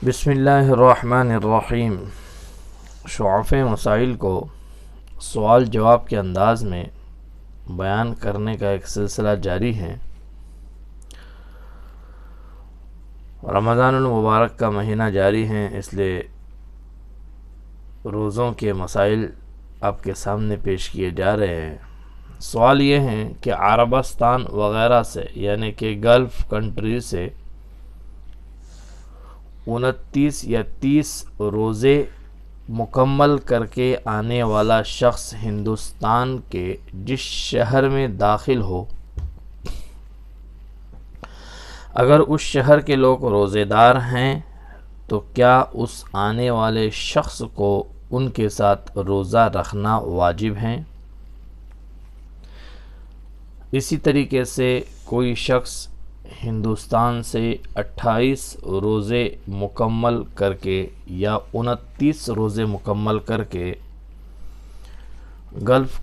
بسم اللہ الرحمن الرحیم۔ شعف مسائل کو سوال جواب کے انداز میں بیان کرنے کا ایک سلسلہ جاری ہے۔ رمضان المبارک کا مہینہ جاری ہے، اس لیے روزوں کے مسائل آپ کے سامنے پیش کیے جا رہے ہیں۔ سوال یہ ہیں کہ عربستان وغیرہ سے یعنی کہ گلف کنٹری سے 29 یا 30 روزے مکمل کر کے آنے والا شخص ہندوستان کے جس شہر میں داخل ہو، اگر اس شہر کے لوگ روزے دار ہیں تو کیا اس آنے والے شخص کو ان کے ساتھ روزہ رکھنا واجب ہے؟ اسی طریقے سے کوئی شخص ہندوستان سے 28 روزے مکمل کر کے یا 29 روزے مکمل کر کے گلف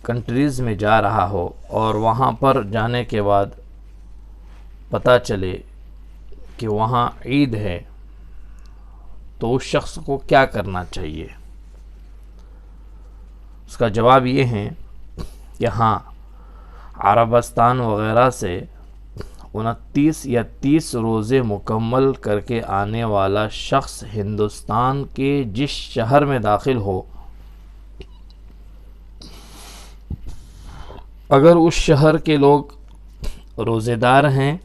کنٹریز میں جا رہا ہو اور وہاں پر جانے کے بعد پتہ چلے کہ وہاں عید ہے، تو اس شخص کو کیا کرنا چاہیے؟ اس کا جواب یہ ہے کہ ہاں، عربستان وغیرہ سے 29 یا 30 روزے مکمل کر کے آنے والا شخص ہندوستان کے جس شہر میں داخل ہو، اگر اس شہر کے لوگ روزے دار ہیں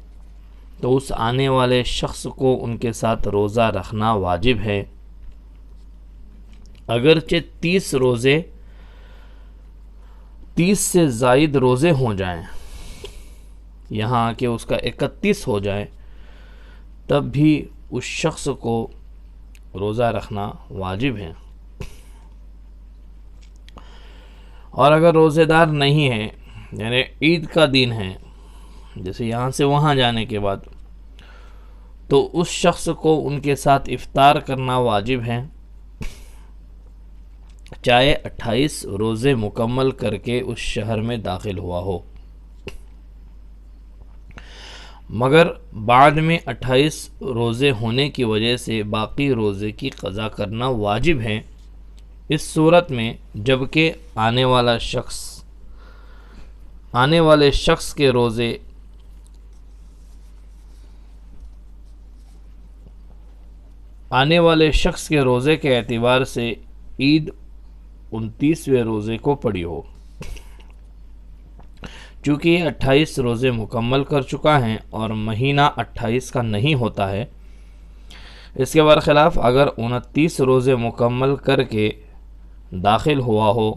تو اس آنے والے شخص کو ان کے ساتھ روزہ رکھنا واجب ہے، اگرچہ 30 سے زائد روزے ہو جائیں، یہاں کہ اس کا 31 ہو جائے، تب بھی اس شخص کو روزہ رکھنا واجب ہے۔ اور اگر روزے دار نہیں ہے، یعنی عید کا دن ہے، جیسے یہاں سے وہاں جانے کے بعد، تو اس شخص کو ان کے ساتھ افطار کرنا واجب ہے، چاہے 28 روزے مکمل کر کے اس شہر میں داخل ہوا ہو، مگر بعد میں 28 روزے ہونے کی وجہ سے باقی روزے کی قضا کرنا واجب ہے۔ اس صورت میں جبکہ آنے والے شخص کے روزے کے اعتبار سے عید 29ویں روزے کو پڑی ہو، چونکہ یہ 28 روزے مکمل کر چکا ہے اور مہینہ 28 کا نہیں ہوتا ہے۔ اس کے برخلاف اگر 29 روزے مکمل کر کے داخل ہوا ہو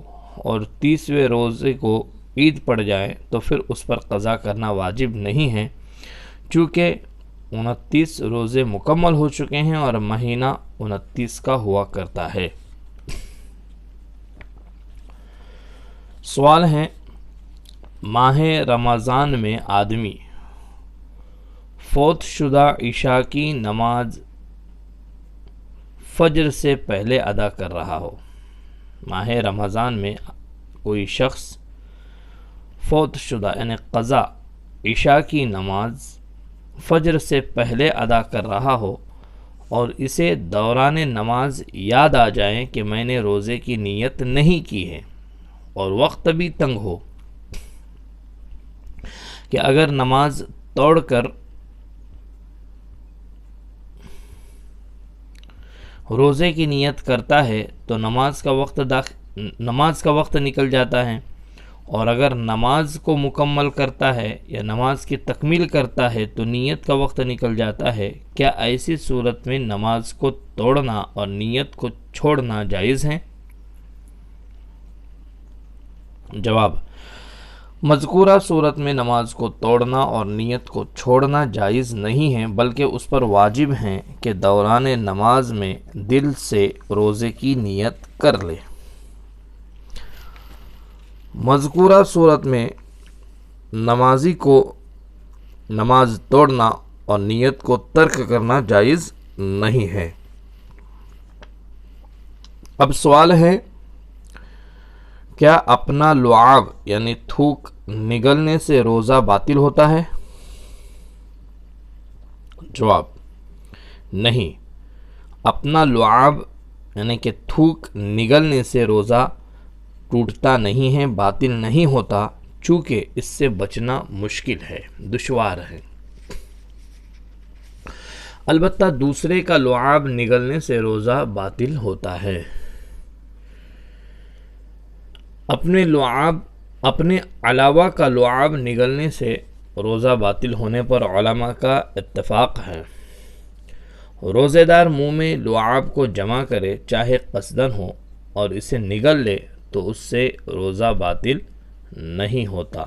اور 30ویں روزے کو عید پڑ جائے تو پھر اس پر قضا کرنا واجب نہیں ہے، چونکہ 29 روزے مکمل ہو چکے ہیں اور مہینہ 29 کا ہوا کرتا ہے۔ سوال ہے، ماہ رمضان میں آدمی فوت شدہ عشاء کی نماز فجر سے پہلے ادا کر رہا ہو۔ ماہ رمضان میں کوئی شخص فوت شدہ یعنی قضا عشاء کی نماز فجر سے پہلے ادا کر رہا ہو اور اسے دوران نماز یاد آ جائے کہ میں نے روزے کی نیت نہیں کی ہے اور وقت بھی تنگ ہو، کہ اگر نماز توڑ کر روزے کی نیت کرتا ہے تو نماز کا وقت نکل جاتا ہے، اور اگر نماز کو مکمل کرتا ہے یا نماز کی تکمیل کرتا ہے تو نیت کا وقت نکل جاتا ہے۔ کیا ایسی صورت میں نماز کو توڑنا اور نیت کو چھوڑنا جائز ہے؟ جواب، مذکورہ صورت میں نماز کو توڑنا اور نیت کو چھوڑنا جائز نہیں ہے، بلکہ اس پر واجب ہے کہ دوران نماز میں دل سے روزے کی نیت کر لے۔ مذکورہ صورت میں نمازی کو نماز توڑنا اور نیت کو ترک کرنا جائز نہیں ہے۔ اب سوال ہے، کیا اپنا لعاب یعنی تھوک نگلنے سے روزہ باطل ہوتا ہے؟ جواب، نہیں، اپنا لعاب یعنی کہ تھوک نگلنے سے روزہ ٹوٹتا نہیں ہے، باطل نہیں ہوتا، چونکہ اس سے بچنا مشکل ہے، دشوار ہے۔ البتہ دوسرے کا لعاب نگلنے سے روزہ باطل ہوتا ہے۔ اپنے علاوہ کا لعاب نگلنے سے روزہ باطل ہونے پر علماء کا اتفاق ہے۔ روزے دار منہ میں لعاب کو جمع کرے، چاہے قصدن ہو، اور اسے نگل لے تو اس سے روزہ باطل نہیں ہوتا۔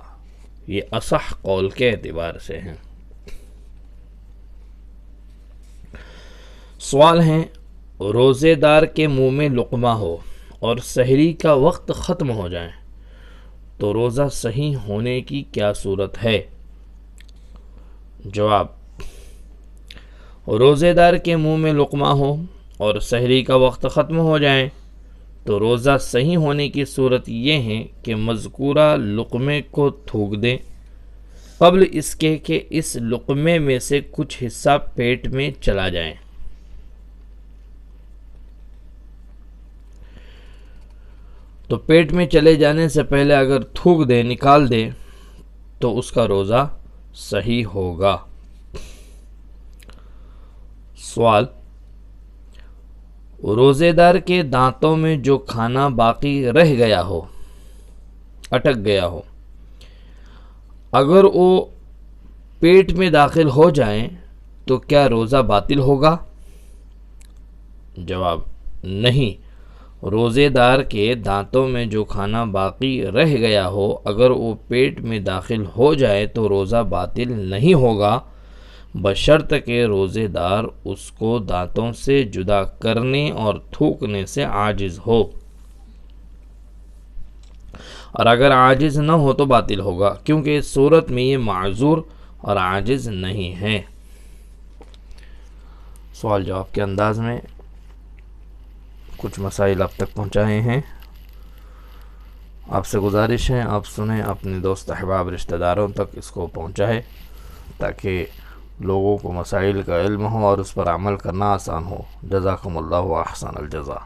یہ اصح قول کے اعتبار سے ہیں۔ سوال ہے، روزے دار کے منہ میں لقمہ ہو اور سحری کا وقت ختم ہو جائے تو روزہ صحیح ہونے کی کیا صورت ہے؟ جواب: روزے دار کے منہ میں لقمہ ہو اور سحری کا وقت ختم ہو جائے تو روزہ صحیح ہونے کی صورت یہ ہے کہ مذکورہ لقمے کو تھوک دیں قبل اس کے کہ اس لقمے میں سے کچھ حصہ پیٹ میں چلا جائے۔ تو پیٹ میں چلے جانے سے پہلے اگر تھوک دے، نکال دے، تو اس کا روزہ صحیح ہوگا۔ سوال: روزے دار کے دانتوں میں جو کھانا باقی رہ گیا ہو، اٹک گیا ہو، اگر وہ پیٹ میں داخل ہو جائیں تو کیا روزہ باطل ہوگا؟ جواب: نہیں، روزے دار کے دانتوں میں جو کھانا باقی رہ گیا ہو اگر وہ پیٹ میں داخل ہو جائے تو روزہ باطل نہیں ہوگا، بشرط کہ روزے دار اس کو دانتوں سے جدا کرنے اور تھوکنے سے عاجز ہو، اور اگر عاجز نہ ہو تو باطل ہوگا، کیونکہ اس صورت میں یہ معذور اور عاجز نہیں ہے۔ سوال جواب کے انداز میں کچھ مسائل آپ تک پہنچائے ہیں۔ آپ سے گزارش ہے آپ سنیں، اپنے دوست احباب رشتہ داروں تک اس کو پہنچائے تاکہ لوگوں کو مسائل کا علم ہو اور اس پر عمل کرنا آسان ہو۔ جزاکم اللہ احسن الجزا۔